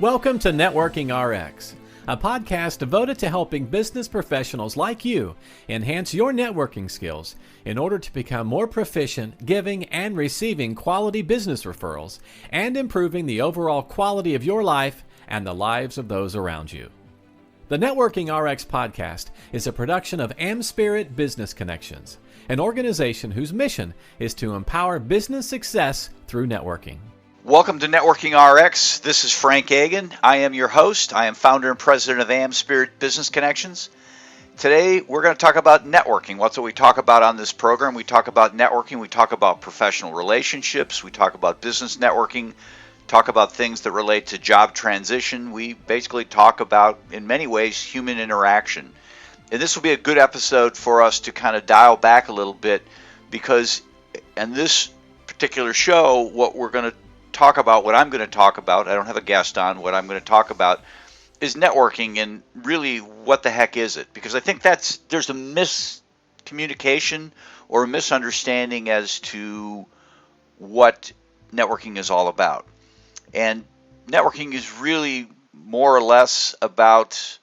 Welcome to Networking RX, a podcast devoted to helping business professionals like you enhance your networking skills in order to become more proficient giving and receiving quality business referrals and improving the overall quality of your life and the lives of those around you. The Networking RX podcast is a production of AmSpirit Business Connections, an organization whose mission is to empower business success through networking. Welcome to Networking RX. This is Frank Agan. I am your host. I am founder and president of AmSpirit Business Connections. Today, we're going to talk about networking. What's what we talk about on this program? We talk about networking. We talk about professional relationships. We talk about business networking. Talk about things that relate to job transition. We basically talk about, in many ways, human interaction. And this will be a good episode for us to kind of dial back a little bit because in this particular show, what we're going to talk about, what I'm going to talk about, I don't have a guest on, what I'm going to talk about is networking, and really what the heck is it? Because I think there's a miscommunication or a misunderstanding as to what networking is all about. And networking is really more or less about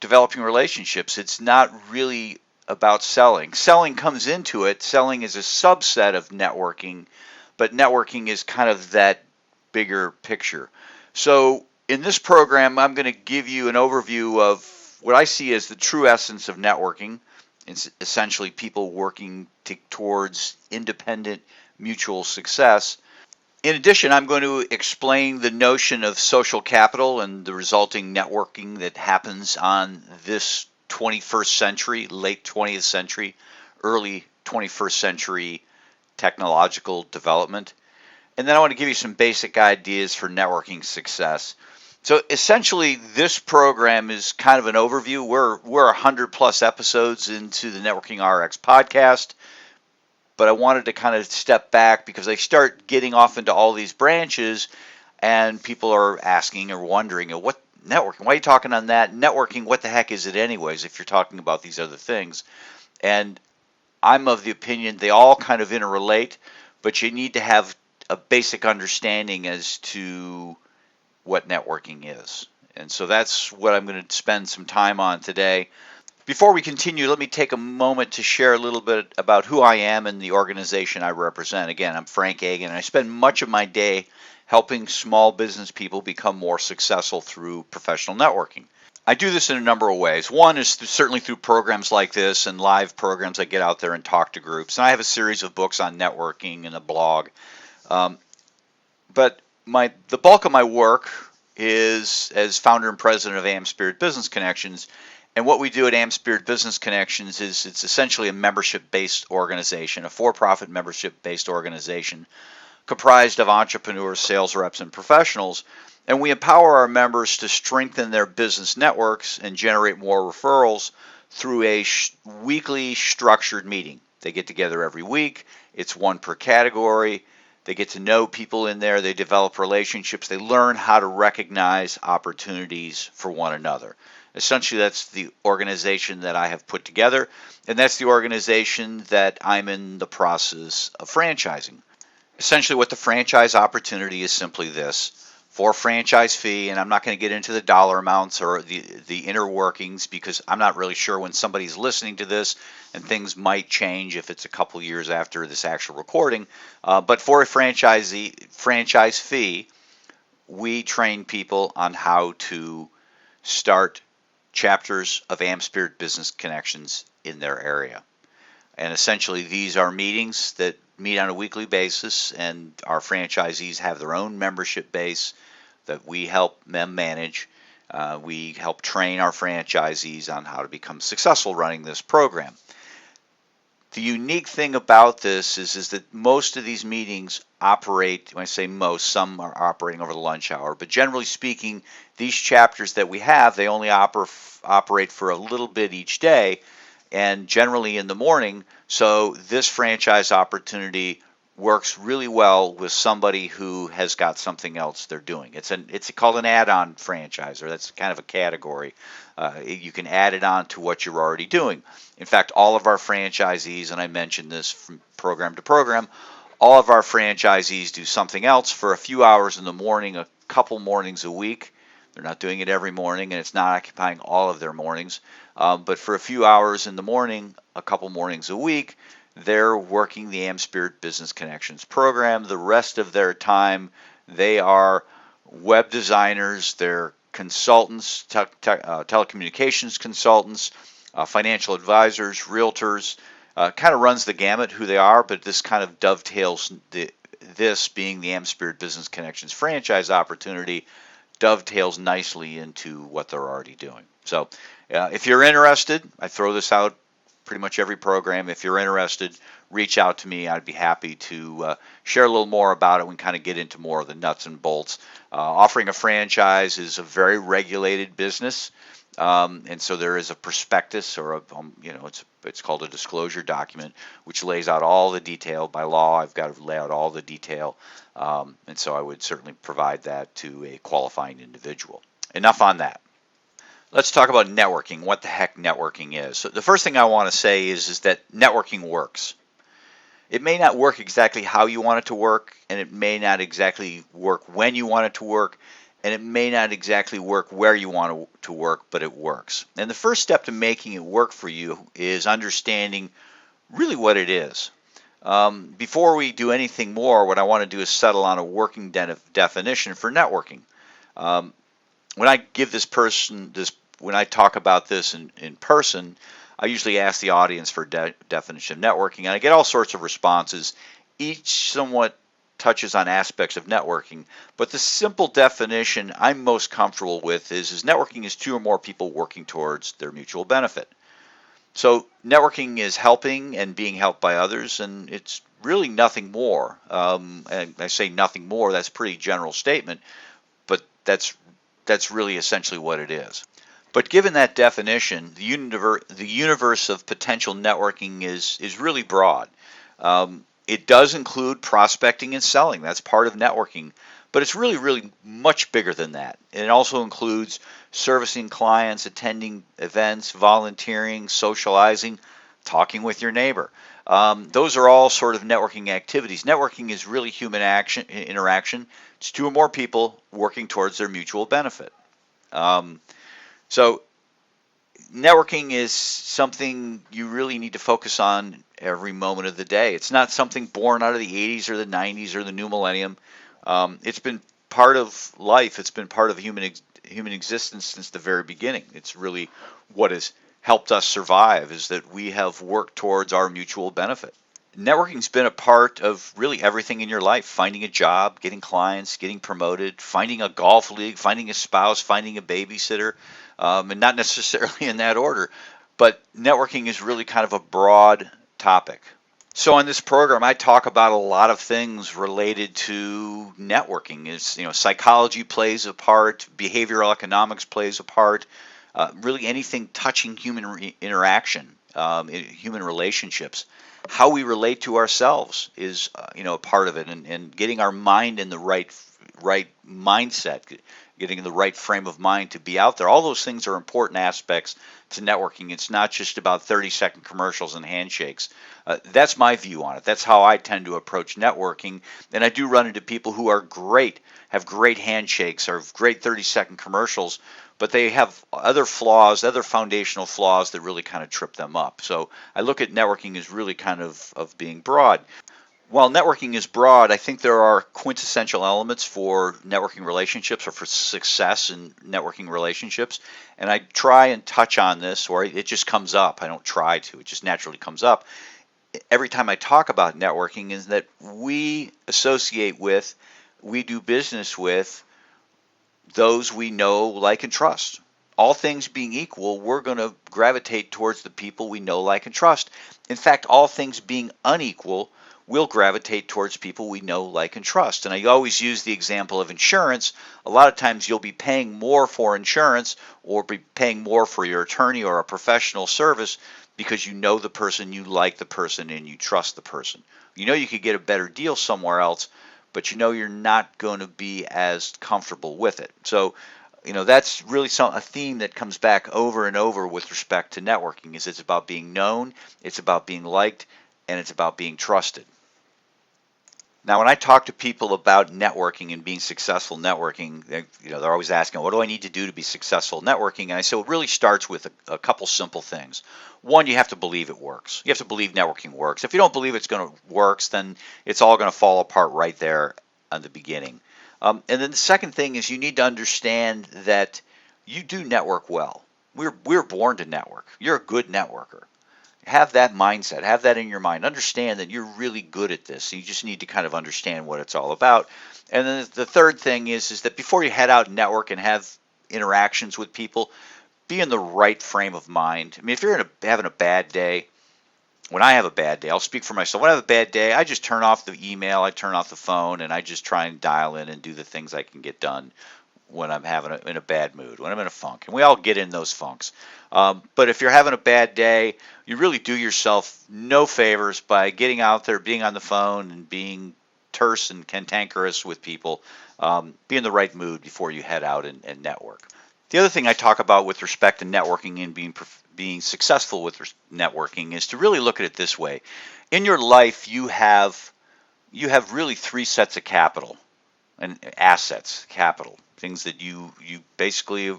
developing relationships. It's not really about selling. Selling comes into it. Selling is a subset of networking, but networking is kind of that bigger picture. So in this program, I'm going to give you an overview of what I see as the true essence of networking. It's essentially people working towards independent mutual success. In addition, I'm going to explain the notion of social capital and the resulting networking that happens on this 21st century, late 20th century, early 21st century technological development. And then I want to give you some basic ideas for networking success. So essentially, this program is kind of an overview. We're 100 plus episodes into the Networking RX podcast, but I wanted to kind of step back because I start getting off into all these branches and people are asking or wondering, what networking? Why are you talking on that? Networking, what the heck is it anyways if you're talking about these other things? And I'm of the opinion they all kind of interrelate, but you need to have a basic understanding as to what networking is. And so that's what I'm going to spend some time on today. Before we continue, let me take a moment to share a little bit about who I am and the organization I represent. Again, I'm Frank Agan, and I spend much of my day helping small business people become more successful through professional networking. I do this in a number of ways. One is certainly through programs like this and live programs. I get out there and talk to groups. And I have a series of books on networking and a blog. But the bulk of my work is as founder and president of AmSpirit Business Connections. And what we do at AmSpirit Business Connections is it's essentially a membership-based organization, a for-profit membership-based organization comprised of entrepreneurs, sales reps, and professionals. And we empower our members to strengthen their business networks and generate more referrals through a weekly structured meeting. They get together every week. It's one per category. They get to know people in there. They develop relationships. They learn how to recognize opportunities for one another. Essentially, that's the organization that I have put together, and that's the organization that I'm in the process of franchising. Essentially, what the franchise opportunity is simply this. For franchise fee, and I'm not going to get into the dollar amounts or the inner workings because I'm not really sure when somebody's listening to this, and things might change if it's a couple years after this actual recording. But for a franchise fee, we train people on how to start chapters of AmSpirit Business Connections in their area. And essentially, these are meetings that meet on a weekly basis, and our franchisees have their own membership base that we help them manage. We help train our franchisees on how to become successful running this program. The unique thing about this is that most of these meetings operate, when I say most, some are operating over the lunch hour, but generally speaking, these chapters that we have, they only operate for a little bit each day, and generally in the morning. So this franchise opportunity works really well with somebody who has got something else they're doing. It's called an add-on franchise, or that's kind of a category. You can add it on to what you're already doing. In fact, all of our franchisees, and I mentioned this from program to program, all of our franchisees do something else for a few hours in the morning, a couple mornings a week. They're not doing it every morning, and it's not occupying all of their mornings. But for a few hours in the morning, a couple mornings a week, they're working the AmSpirit Business Connections program. The rest of their time, they are web designers, they're consultants, telecommunications consultants, financial advisors, realtors. Kind of runs the gamut who they are, but this kind of dovetails, this being the AmSpirit Business Connections franchise opportunity, dovetails nicely into what they're already doing. So if you're interested, I throw this out pretty much every program. If you're interested, reach out to me. I'd be happy to share a little more about it and kind of get into more of the nuts and bolts. Offering a franchise is a very regulated business. And so there is a prospectus, or it's called a disclosure document, which lays out all the detail. By law, I've got to lay out all the detail, and so I would certainly provide that to a qualifying individual. Enough on that. Let's talk about networking, what the heck networking is. So the first thing I want to say is that networking works. It may not work exactly how you want it to work, and it may not exactly work when you want it to work, and it may not exactly work where you want it to work, but it works. And the first step to making it work for you is understanding really what it is. Before we do anything more, what I want to do is settle on a working definition for networking. When I give when I talk about this in person, I usually ask the audience for a definition of networking, and I get all sorts of responses. Each somewhat touches on aspects of networking, but the simple definition I'm most comfortable with is networking is two or more people working towards their mutual benefit. So networking is helping and being helped by others, and it's really nothing more. And I say nothing more, that's a pretty general statement, but that's really essentially what it is. But given that definition, the universe of potential networking is really broad. It does include prospecting and selling. That's part of networking. But it's really, really much bigger than that. And it also includes servicing clients, attending events, volunteering, socializing, talking with your neighbor. Those are all sort of networking activities. Networking is really human interaction. It's two or more people working towards their mutual benefit. So networking is something you really need to focus on every moment of the day. It's not something born out of the 80s or the 90s or the new millennium. It's been part of life. It's been part of human existence since the very beginning. It's really what has helped us survive, is that we have worked towards our mutual benefit. Networking's been a part of really everything in your life: finding a job, getting clients, getting promoted, finding a golf league, finding a spouse, finding a babysitter, and not necessarily in that order. But networking is really kind of a broad topic. So on this program, I talk about a lot of things related to networking. Psychology plays a part, behavioral economics plays a part, really anything touching human interaction, human relationships. How we relate to ourselves is, a part of it, and getting our mind in the right mindset, getting in the right frame of mind to be out there. All those things are important aspects to networking. It's not just about 30-second commercials and handshakes. That's my view on it. That's how I tend to approach networking. And I do run into people who are great, have great handshakes or great 30-second commercials, but they have other flaws, other foundational flaws that really kind of trip them up. So I look at networking as really kind of being broad. While networking is broad, I think there are quintessential elements for networking relationships, or for success in networking relationships. And I try and touch on this, or it just comes up. I don't try to, it just naturally comes up every time I talk about networking, is that we associate with, we do business with those we know, like, and trust. All things being equal, we're going to gravitate towards the people we know, like, and trust. In fact, all things being unequal, we'll gravitate towards people we know, like, and trust. And I always use the example of insurance. A lot of times you'll be paying more for insurance, or be paying more for your attorney or a professional service, because you know the person, you like the person, and you trust the person. You know you could get a better deal somewhere else, but you know you're not going to be as comfortable with it. So, that's really a theme that comes back over and over with respect to networking. Is it's about being known, it's about being liked, and it's about being trusted. Now, when I talk to people about networking and being successful networking, they're always asking, what do I need to do to be successful networking? And I say, well, it really starts with a couple simple things. One, you have to believe it works. You have to believe networking works. If you don't believe it's going to work, then it's all going to fall apart right there at the beginning. And then the second thing is you need to understand that you do network well. We're born to network. You're a good networker. Have that mindset, have that in your mind. Understand that you're really good at this. You just need to kind of understand what it's all about. And then the third thing is that before you head out and network and have interactions with people, be in the right frame of mind. I mean, if you're having a bad day, when I have a bad day, I'll speak for myself. When I have a bad day, I just turn off the email, I turn off the phone, and I just try and dial in and do the things I can get done when I'm in a bad mood, when I'm in a funk. And we all get in those funks. But if you're having a bad day, you really do yourself no favors by getting out there, being on the phone, and being terse and cantankerous with people. Be in the right mood before you head out and network. The other thing I talk about with respect to networking and being successful with networking is to really look at it this way. In your life, you have really three sets of capital and assets, capital, things that you basically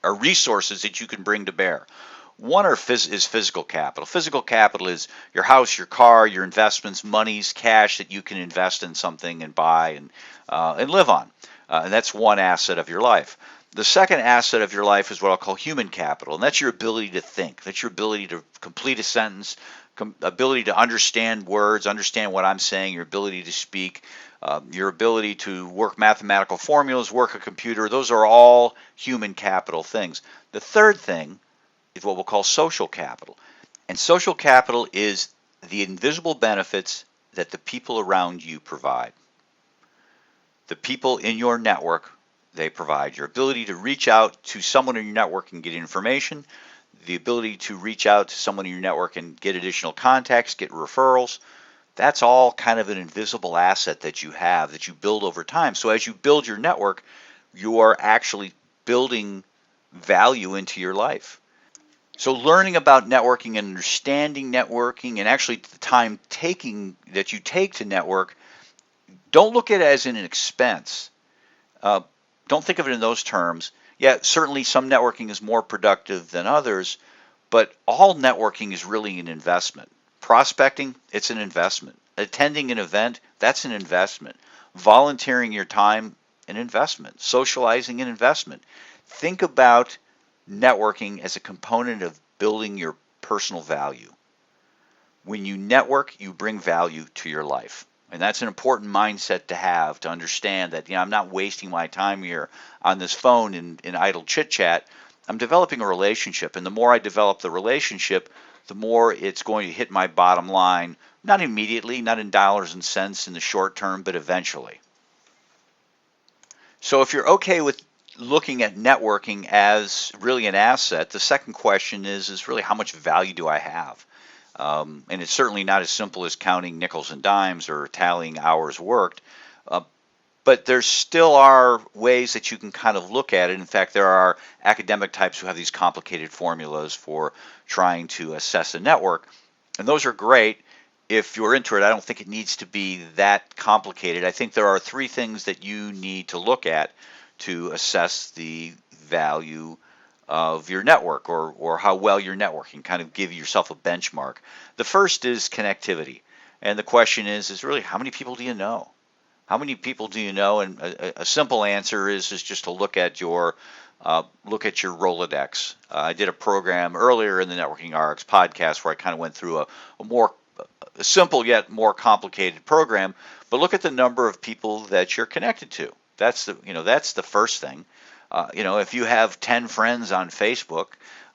are resources that you can bring to bear. One is physical capital. Physical capital is your house, your car, your investments, monies, cash that you can invest in something and buy and live on. And that's one asset of your life. The second asset of your life is what I'll call human capital, and that's your ability to think. That's your ability to complete a sentence, ability to understand words, understand what I'm saying, your ability to speak, your ability to work mathematical formulas, work a computer. Those are all human capital things. The third thing is what we'll call social capital. And social capital is the invisible benefits that the people around you provide. The people in your network, they provide your ability to reach out to someone in your network and get information, the ability to reach out to someone in your network and get additional contacts, get referrals. That's all kind of an invisible asset that you have that you build over time. So as you build your network, you are actually building value into your life. So learning about networking and understanding networking and actually the time that you take to network, don't look at it as an expense. Don't think of it in those terms. Yeah, certainly some networking is more productive than others, but all networking is really an investment. Prospecting, it's an investment. Attending an event, that's an investment. Volunteering your time, an investment. Socializing, an investment. Think about networking as a component of building your personal value. When you network, you bring value to your life. And that's an important mindset to have, to understand that I'm not wasting my time here on this phone in idle chit-chat. I'm developing a relationship, and the more I develop the relationship, the more it's going to hit my bottom line, not immediately, not in dollars and cents in the short term, but eventually. So if you're okay with looking at networking as really an asset, the second question is really how much value do I have? And it's certainly not as simple as counting nickels and dimes or tallying hours worked, but there still are ways that you can kind of look at it. In fact, there are academic types who have these complicated formulas for trying to assess a network, and those are great. If you're into it, I don't think it needs to be that complicated. I think there are three things that you need to look at to assess the value of your network or how well you're networking, kind of give yourself a benchmark. The first is connectivity. And the question is really how many people do you know? How many people do you know? And a simple answer is just to look at your Rolodex. I did a program earlier in the Networking RX podcast where I kind of went through a simple yet more complicated program, but look at the number of people that you're connected to. That's the first thing. If you have 10 friends on Facebook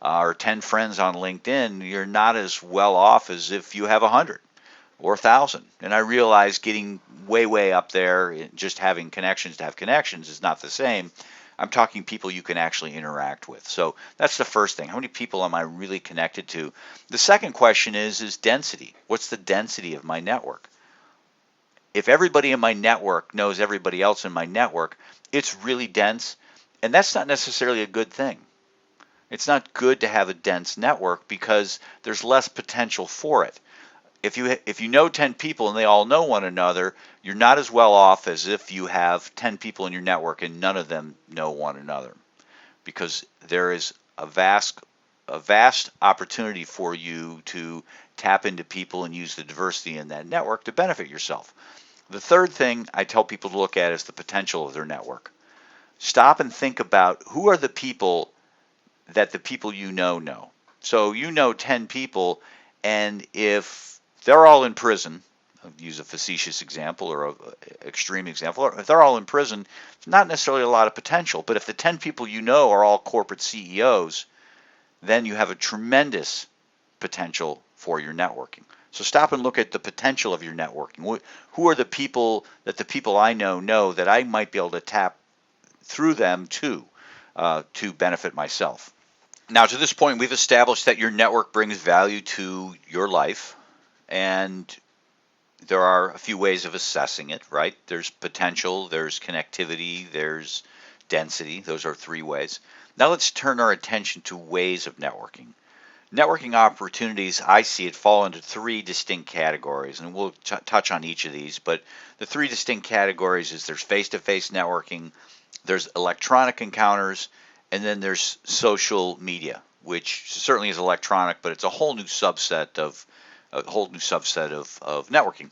or 10 friends on LinkedIn, you're not as well off as if you have 100 or 1,000. And I realize getting way up there, just having connections to have connections is not the same. I'm talking people you can actually interact with. So that's the first thing. How many people am I really connected to? The second question is density. What's the density of my network? If everybody in my network knows everybody else in my network, it's really dense. And that's not necessarily a good thing. It's not good to have a dense network because there's less potential for it. if you know 10 people and they all know one another, you're not as well off as if you have 10 people in your network and none of them know one another, because there is a vast opportunity for you to tap into people and use the diversity in that network to benefit yourself. The third thing I tell people to look at is the potential of their network. Stop and think about who are the people that the people you know. So you know 10 people, and if they're all in prison, I'll use a facetious example or an extreme example, if they're all in prison, not necessarily a lot of potential. But if the 10 people you know are all corporate CEOs, then you have a tremendous potential for your networking. So stop and look at the potential of your networking. Who are the people that the people I know that I might be able to tap through them to benefit myself? Now, to this point, we've established that your network brings value to your life, and there are a few ways of assessing it, right? There's potential, there's connectivity, there's density. Those are 3 ways. Now let's turn our attention to ways of networking. Networking opportunities, I see it, fall into 3 distinct categories, and we'll touch on each of these, but the 3 distinct categories is there's face-to-face networking, there's electronic encounters, and then there's social media, which certainly is electronic, but it's a whole new subset of networking.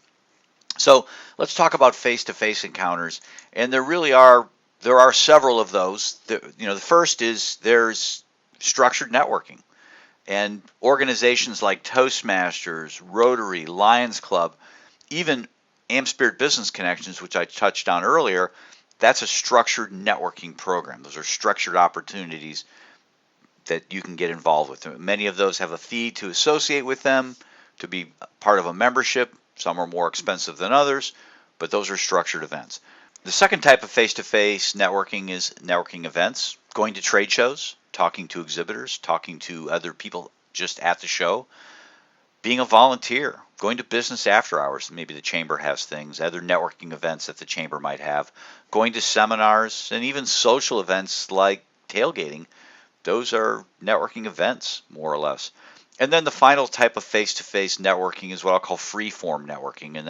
So let's talk about face-to-face encounters, and there are several of those. The first is there's structured networking, and organizations like Toastmasters, Rotary, Lions Club, even AmSpirit Business Connections, which I touched on earlier, that's a structured networking program. Those are structured opportunities that you can get involved with. Many of those have a fee to associate with them, to be part of a membership. Some are more expensive than others, but those are structured events. The second type of face-to-face networking is networking events, going to trade shows, talking to exhibitors, talking to other people just at the show, being a volunteer, going to business after hours. Maybe the chamber has things, other networking events that the chamber might have, going to seminars, and even social events like tailgating. Those are networking events, more or less. And then the final type of face-to-face networking is what I'll call free-form networking, and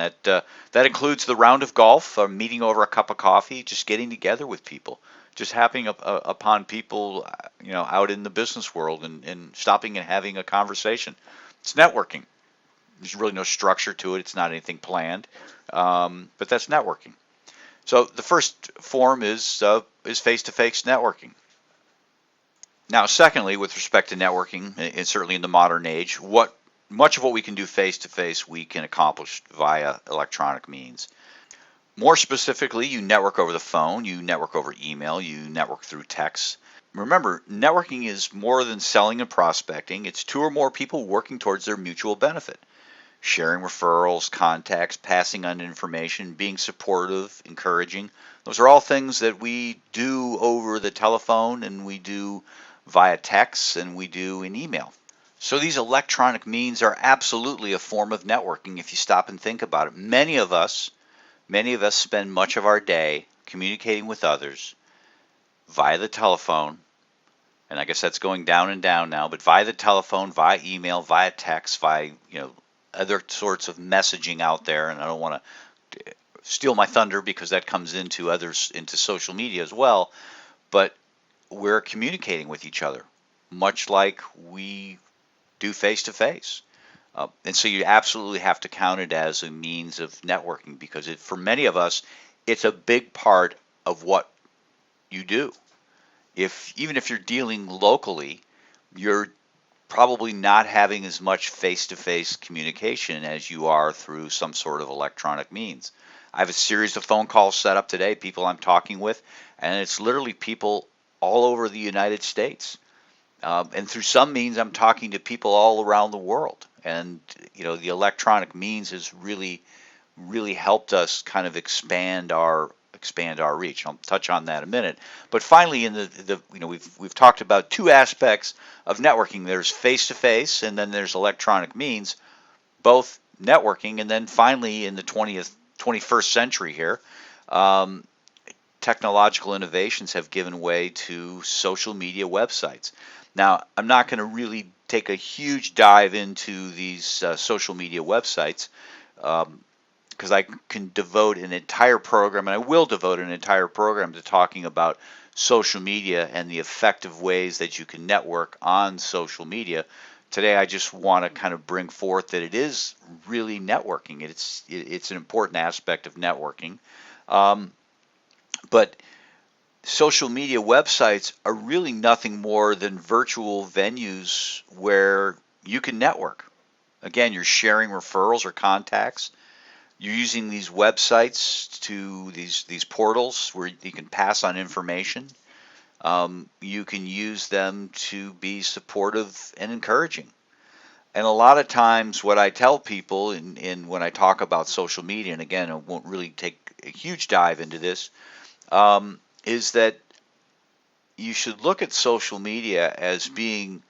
that includes the round of golf, a meeting over a cup of coffee, just getting together with people, just happening upon people, out in the business world and stopping and having a conversation. It's networking. There's really no structure to it. It's not anything planned, but that's networking. So the first form is face-to-face networking. Now, secondly, with respect to networking, and certainly in the modern age, much of what we can do face-to-face, we can accomplish via electronic means. More specifically, you network over the phone, you network over email, you network through text. Remember, networking is more than selling and prospecting. It's 2 or more people working towards their mutual benefit. Sharing referrals, contacts, passing on information, being supportive, encouraging. Those are all things that we do over the telephone, and we do via text, and we do in email. So these electronic means are absolutely a form of networking if you stop and think about it. Many of us spend much of our day communicating with others via the telephone, and I guess that's going down and down now, but via the telephone, via email, via text, via other sorts of messaging out there. And I don't want to steal my thunder because that comes into social media as well, but we're communicating with each other much like we do face-to-face. And so you absolutely have to count it as a means of networking, because for many of us, it's a big part of what you do. Even if you're dealing locally, you're probably not having as much face-to-face communication as you are through some sort of electronic means. I have a series of phone calls set up today, people I'm talking with, and it's literally people all over the United States. And through some means, I'm talking to people all around the world. And, the electronic means has really, really helped us kind of expand our reach. I'll touch on that in a minute. But finally, we've talked about 2 aspects of networking. There's face-to-face, and then there's electronic means, both networking. And then finally, in the 21st century here, technological innovations have given way to social media websites. Now, I'm not going to really take a huge dive into these social media websites because I can devote an entire program, and I will devote an entire program to talking about social media and the effective ways that you can network on social media. Today, I just want to kind of bring forth that it is really networking. It's an important aspect of networking. Um, but social media websites are really nothing more than virtual venues where you can network. Again, you're sharing referrals or contacts. You're using these websites to these portals where you can pass on information. You can use them to be supportive and encouraging. And a lot of times, what I tell people when I talk about social media, and again, I won't really take a huge dive into this, is that you should look at social media as being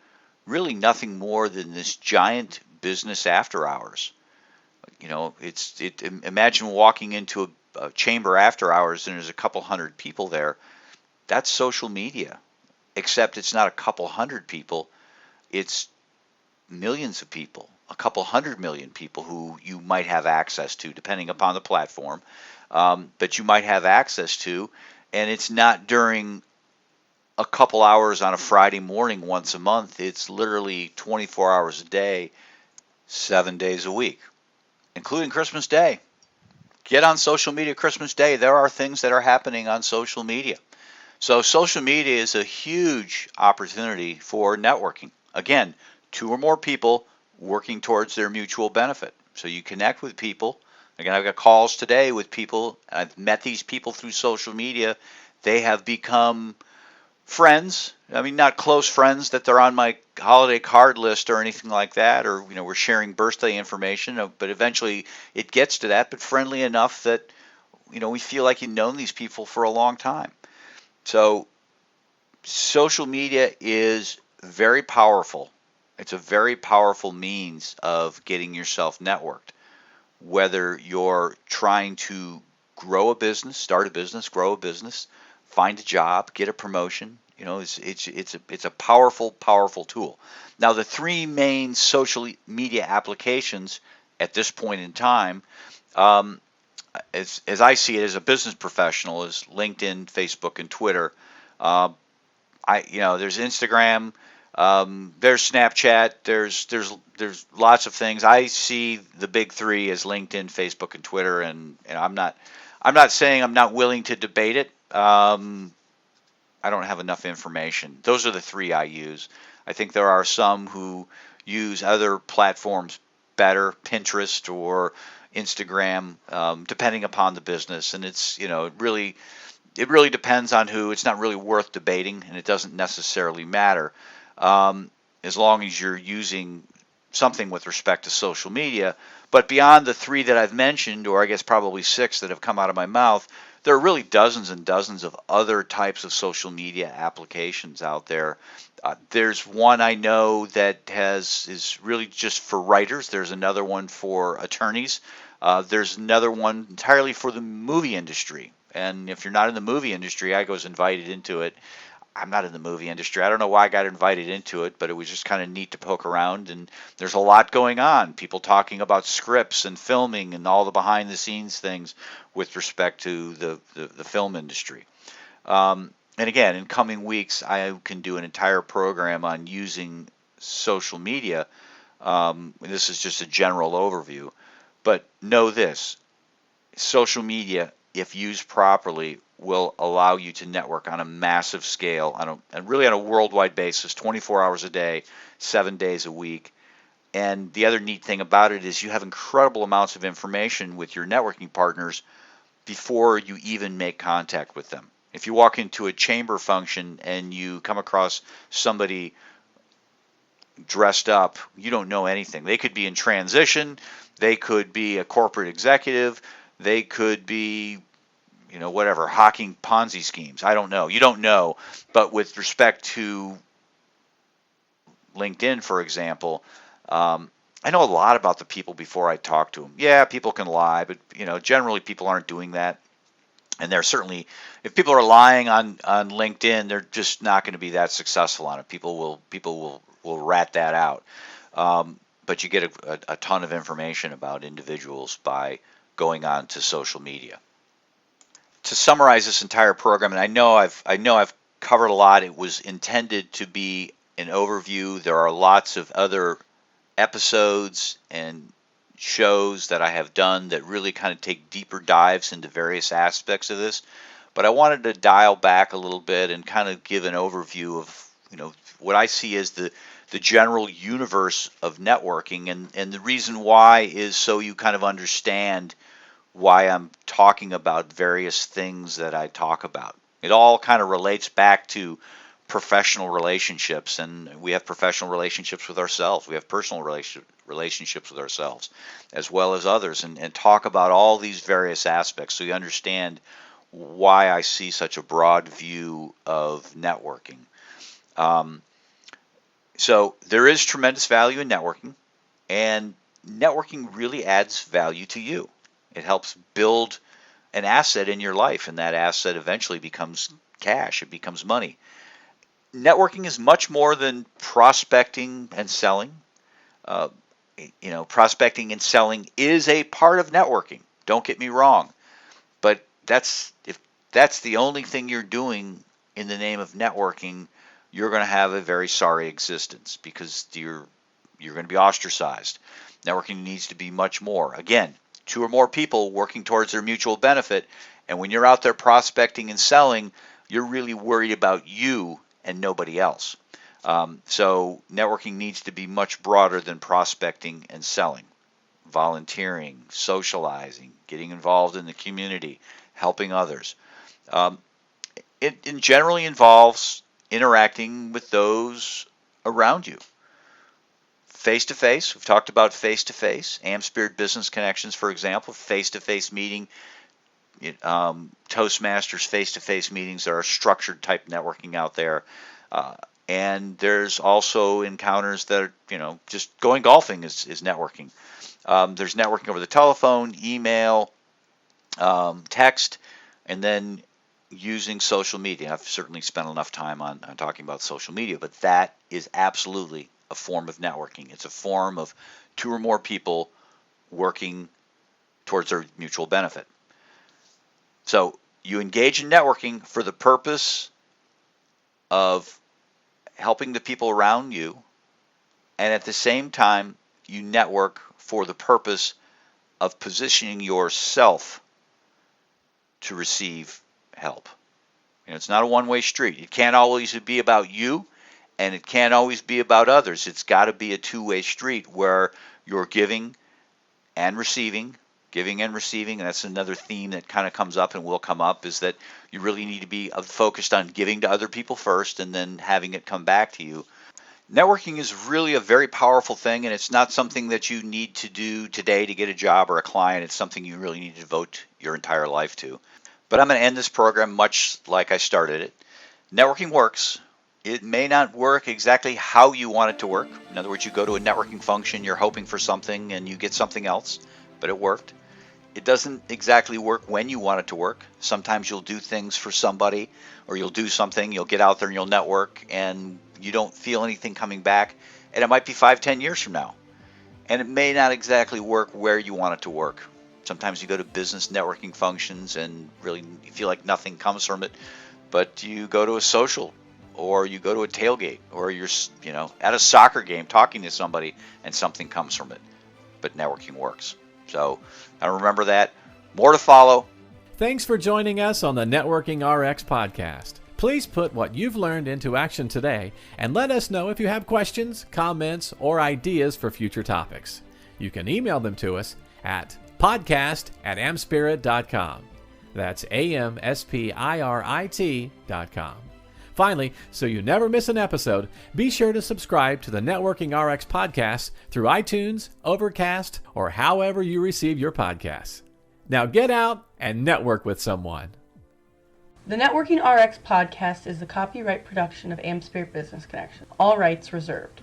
really nothing more than this giant business after hours. Imagine walking into a chamber after hours and there's a couple hundred people there. That's social media, except it's not a couple hundred people. It's millions of people, a couple 100 million people who you might have access to, depending upon the platform, that you might have access to. And it's not during a couple hours on a Friday morning once a month. It's literally 24 hours a day, 7 days a week, including Christmas Day. Get on social media Christmas Day. There are things that are happening on social media. So social media is a huge opportunity for networking. Again, two or more people working towards their mutual benefit. So you connect with people. Again, I've got calls today with people. I've met these people through social media. They have become friends. I mean, not close friends that they're on my holiday card list or anything like that, or we're sharing birthday information. But eventually, it gets to that. But friendly enough that we feel like you've known these people for a long time. So, social media is very powerful. It's a very powerful means of getting yourself networked. Whether you're trying to grow a business, start a business, grow a business, find a job, get a promotion, it's a powerful tool. Now, the three main social media applications at this point in time, as I see it as a business professional, is LinkedIn, Facebook, and Twitter. There's Instagram, there's Snapchat, there's lots of things. I see the big three as LinkedIn, Facebook, and Twitter, and I'm not saying I'm not willing to debate it. I don't have enough information. Those are the three I use. I think there are some who use other platforms better, Pinterest or Instagram, depending upon the business, and it really depends on who. It's not really worth debating, and it doesn't necessarily matter as long as you're using something with respect to social media. But beyond the three that I've mentioned, or I guess probably six that have come out of my mouth, there are really dozens and dozens of other types of social media applications out there. There's one I know that is really just for writers. There's another one for attorneys. There's another one entirely for the movie industry. And if you're not in the movie industry, I was invited into it. I'm not in the movie industry. I don't know why I got invited into it, but it was just kind of neat to poke around. And there's a lot going on. People talking about scripts and filming and all the behind the scenes things with respect to the film industry. And again, in coming weeks, I can do an entire program on using social media. This is just a general overview. But know this, social media, if used properly, will allow you to network on a massive scale, and really on a worldwide basis, 24 hours a day, 7 days a week. And the other neat thing about it is you have incredible amounts of information with your networking partners before you even make contact with them. If you walk into a chamber function and you come across somebody dressed up, you don't know anything. They could be in transition, they could be a corporate executive, they could be whatever, hawking Ponzi schemes. I don't know. You don't know. But with respect to LinkedIn, for example, I know a lot about the people before I talk to them. Yeah, people can lie, but generally people aren't doing that. And they're certainly, if people are relying on LinkedIn, they're just not going to be that successful on it. People will rat that out. But you get a ton of information about individuals by going on to social media. To summarize this entire program, and I know I've covered a lot. It was intended to be an overview. There are lots of other episodes and shows that I have done that really kind of take deeper dives into various aspects of this. But I wanted to dial back a little bit and kind of give an overview of, what I see as the general universe of networking. And the reason why is so you kind of understand why I'm talking about various things that I talk about. It all kind of relates back to professional relationships, and we have professional relationships with ourselves. We have personal relationships with ourselves as well as others, and talk about all these various aspects so you understand why I see such a broad view of networking. So there is tremendous value in networking, and networking really adds value to you. It helps build an asset in your life, and that asset eventually becomes cash. It becomes money. Networking is much more than prospecting and selling. Prospecting and selling is a part of networking. Don't get me wrong, but if that's the only thing you're doing in the name of networking, you're going to have a very sorry existence because you're going to be ostracized. Networking needs to be much more. Again, 2 or more people working towards their mutual benefit, and when you're out there prospecting and selling, you're really worried about you and nobody else. So networking needs to be much broader than prospecting and selling. Volunteering, socializing, getting involved in the community, helping others. It generally involves interacting with those around you. Face-to-face, we've talked about face-to-face. AmSpirit Business Connections, for example, face-to-face meeting. Toastmasters face-to-face meetings are structured type networking out there. And there's also encounters that are, just going golfing is networking. There's networking over the telephone, email, text, and then using social media. I've certainly spent enough time on talking about social media, but that is absolutely a form of networking. It's a form of 2 or more people working towards their mutual benefit. So you engage in networking for the purpose of helping the people around you, and at the same time, you network for the purpose of positioning yourself to receive help. It's not a one-way street. It can't always be about you, and it can't always be about others. It's got to be a 2-way street where you're giving and receiving, and that's another theme that kind of comes up and will come up, is that you really need to be focused on giving to other people first and then having it come back to you. Networking is really a very powerful thing, and it's not something that you need to do today to get a job or a client. It's something you really need to devote your entire life to. But I'm going to end this program much like I started it. Networking works. It may not work exactly how you want it to work. In other words, you go to a networking function, you're hoping for something, and you get something else, but it worked. It doesn't exactly work when you want it to work. Sometimes you'll do things for somebody, or you'll do something, you'll get out there and you'll network, and you don't feel anything coming back, and it might be 5-10 years from now. And it may not exactly work where you want it to work. Sometimes you go to business networking functions and really you feel like nothing comes from it, but you go to a social, or you go to a tailgate, or you're at a soccer game talking to somebody and something comes from it. But networking works. So I remember that. More to follow. Thanks for joining us on the Networking RX podcast. Please put what you've learned into action today and let us know if you have questions, comments, or ideas for future topics. You can email them to us at podcast@amspirit.com. That's AmSpirit.com. Finally, so you never miss an episode, be sure to subscribe to the Networking RX podcast through iTunes, Overcast, or however you receive your podcasts. Now get out and network with someone. The Networking RX podcast is the copyright production of AmSpirit Business Connection. All rights reserved.